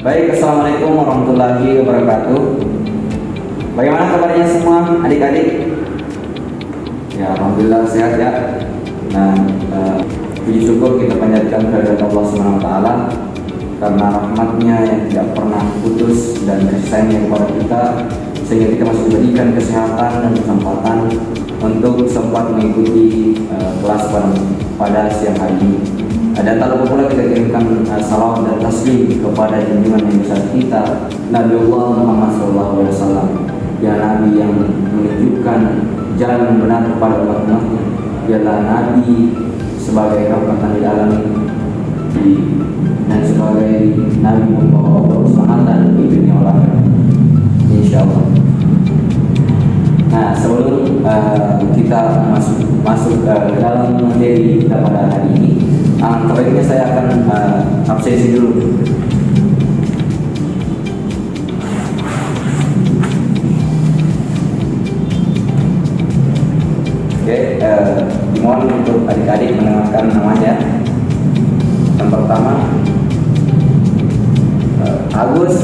Baik, assalamualaikum warahmatullahi wabarakatuh. Bagaimana kabarnya semua adik-adik? Ya, alhamdulillah sehat ya. Nah, puji syukur kita panjatkan kehadirat Allah Subhanahu wa taala karena rahmatnya yang tidak pernah putus dan kasih sayangnya kepada kita, sehingga kita masih diberikan kesehatan dan kesempatan untuk sempat mengikuti kelas pada siang hari ini. Dan tak lupa pula kita kirimkan salawat dan taslim kepada junjungan yang besar kita, Nabiullah Muhammad SAW, ya Nabi yang menunjukkan jalan yang benar kepada umat-umatnya. Dialah Nabi sebagai rahmatan lil alamin dan sebagai Nabi membawa keselamatan di dunia akhirat, insyaallah. Nah, sebelum kita masuk ke dalam materi kita pada hari ini, terbaiknya saya akan absensi dulu. Oke, mohon untuk adik-adik mendengarkan namanya. Yang pertama, Agus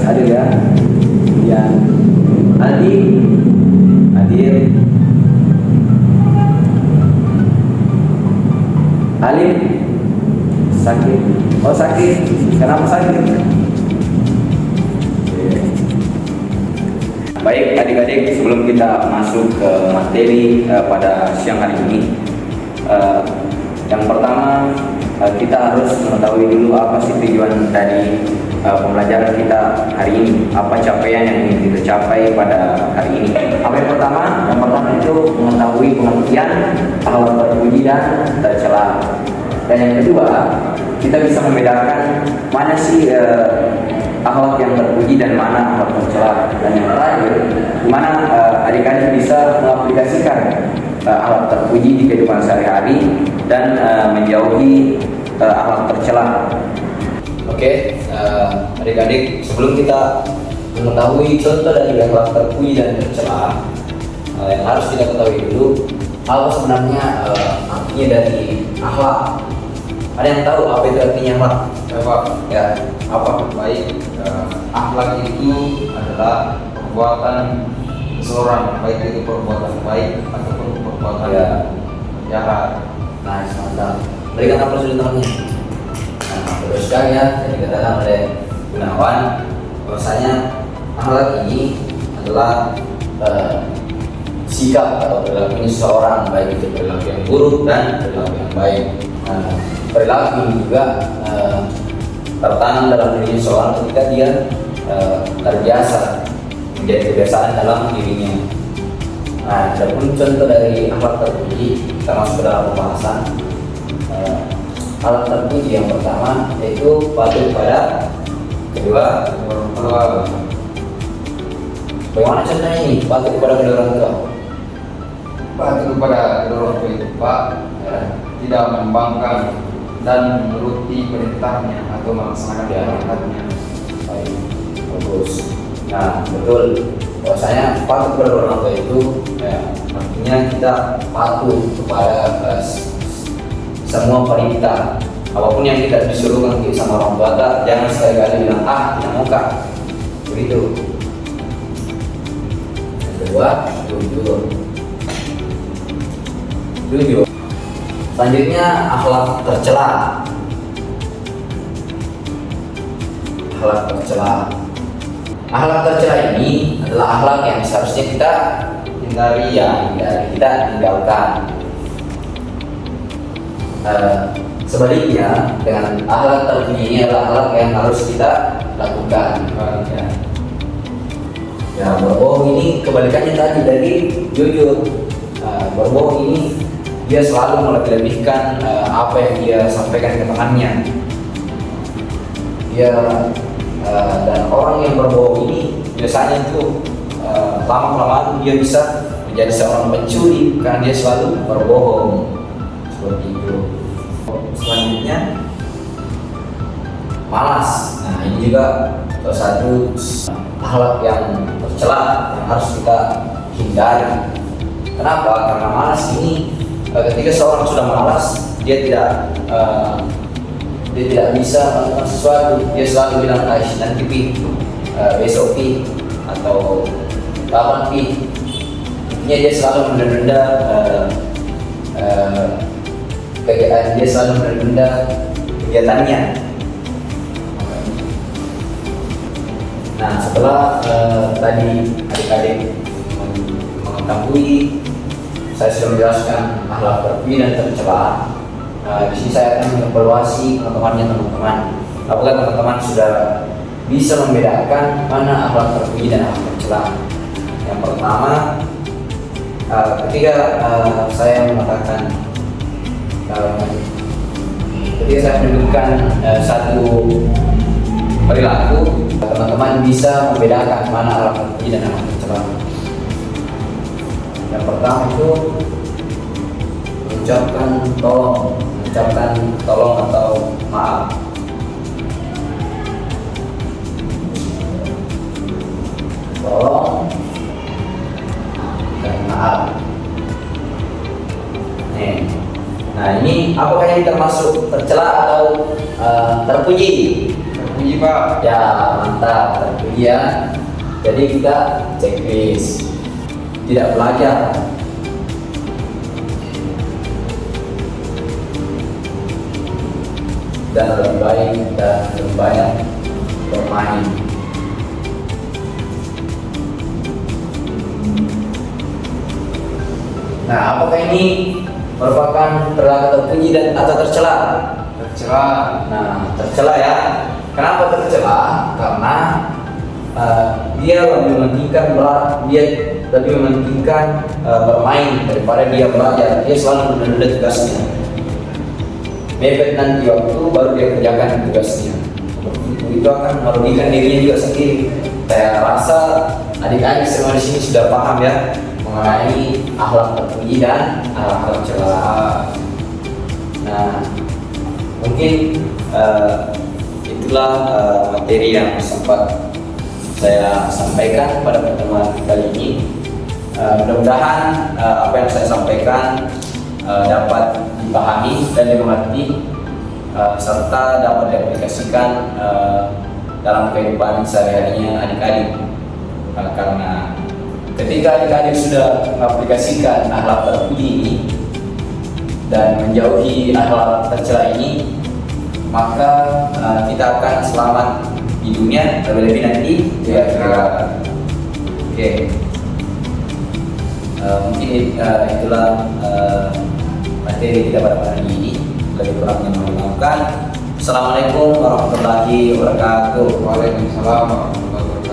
hadir ya. Yang Adil, Alim sakit. Oh sakit, kenapa sakit? Baik adik-adik, sebelum kita masuk ke materi pada siang hari ini, yang pertama kita harus mengetahui dulu apa sih tujuan dari pembelajaran kita hari ini, apa capaian yang ingin kita capai pada hari ini. Apa yang pertama? Yang pertama itu mengetahui pengertian akhlak terpuji dan tercela. Dan yang kedua, kita bisa membedakan mana sih akhlak yang terpuji dan mana akhlak tercela. Dan yang terakhir, gimana adik-adik bisa mengaplikasikan akhlak terpuji di kehidupan sehari-hari dan menjauhi akhlak tercela. Oke, adik-adik, sebelum kita mengetahui contoh dari akhlak terpuji dan tercela, yang harus kita ketahui dulu apa sebenarnya artinya dari akhlak. Ada yang tahu apa itu artinya akhlak? Coba Ya, apa? baik, akhlak itu adalah perbuatan seseorang, baik itu perbuatan baik ataupun perbuatan jahat. Nah, mantap. Berikan apa contohnya? Nah, terus sekali ya, jadi dikatakan oleh Gunawan bahwasanya akhlak ini adalah sikap atau perilaku seseorang, baik itu perilaku yang buruk dan perilaku yang baik. Perilaku ini juga tertanam dalam diri seseorang ketika dia terbiasa, menjadi kebiasaan dalam dirinya. Nah, adapun contoh dari akhlak terpuji, kita masuk ke dalam pembahasan. Akhlak terpuji yang pertama yaitu patuh pada kedua orang tua. Bagaimana contohnya ini? Patuh kepada kedua orang tua. Patuh kepada kedua orang tua itu Pak, tidak membangkang dan menuruti perintahnya atau melaksanakan perintahnya. Baik, bagus. Nah, betul. Bahwasanya patuh kepada orang tua itu artinya kita patuh kepada semua perintah. Apapun yang kita disuruhkan sama orang tua, jangan sekali-kali bilang tidak mau kak. Begitu. Yang kedua, jujur. Selanjutnya akhlak tercela. Akhlak tercela. Akhlak tercela ini adalah akhlak yang seharusnya kita hindari, kita tinggalkan. Sebaliknya dengan akhlak terpuji ini adalah akhlak yang harus kita lakukan. Ya, berbohong ini kebalikannya tadi dari jujur. Berbohong ini dia selalu melebih-lebihkan apa yang dia sampaikan ke temannya. Dan orang yang berbohong ini biasanya itu lama-kelamaan dia bisa menjadi seorang pencuri karena dia selalu berbohong. Seperti itu. Selanjutnya malas. Nah, ini juga salah satu akhlak yang tercela yang harus kita hindari. Kenapa? Karena malas ini ketika seorang sudah malas, dia tidak dia tidak bisa melakukan sesuatu, dia selalu bilang nanti pi, besok pi, atau kapan pi. Intinya dia selalu menunda-nunda dia selalu menunda kegiatannya. Nah, setelah tadi adik-adik mengetahui, saya sudah menjelaskan akhlak terpuji dan tercela. Di sini saya akan mengevaluasi teman-teman. Apakah teman-teman sudah bisa membedakan mana akhlak terpuji dan akhlak tercela? Yang pertama, ketika saya mengatakan, ketika saya menunjukkan satu perilaku, teman-teman bisa membedakan mana akhlak terpuji dan akhlak tercela. Yang pertama itu mengucapkan tolong atau maaf. Tolong dan maaf. Nah, ini apakah ini termasuk tercela atau terpuji? Terpuji Pak. Ya, mantap, terpuji ya. Jadi kita checklist, tidak belajar. Dan lebih baik dan lebih banyak bermain. Nah, apakah ini merupakan perilaku terpuji dan atau tercela? Tercela. Nah, tercela ya. Kenapa tercela? Karena dia lebih mementingkan bermain daripada dia belajar. Dia selalu menunda tugasnya. Mepet nanti waktu baru dia kerjakan tugasnya. Itu akan merugikan dirinya juga sendiri. Saya rasa adik-adik semua di sini sudah paham ya mengenai akhlak terpuji dan akhlak tercela. Nah, mungkin itulah materi yang sempat saya sampaikan pada pertemuan kali ini. Mudah-mudahan apa yang saya sampaikan dapat dipahami dan dimengerti, serta dapat diaplikasikan dalam kehidupan sehari-harinya adik-adik. Karena ketika adik-adik sudah mengaplikasikan akhlak terpuji ini dan menjauhi akhlak tercela ini, maka kita akan selamat di dunia, terlebih nanti di akhirat. Oke. Mungkin itulah materi kita pada hari ini. Lebih kurangnya mohon maafkan. Assalamualaikum warahmatullahi wabarakatuh. Waalaikumsalam warahmatullahi wabarakatuh.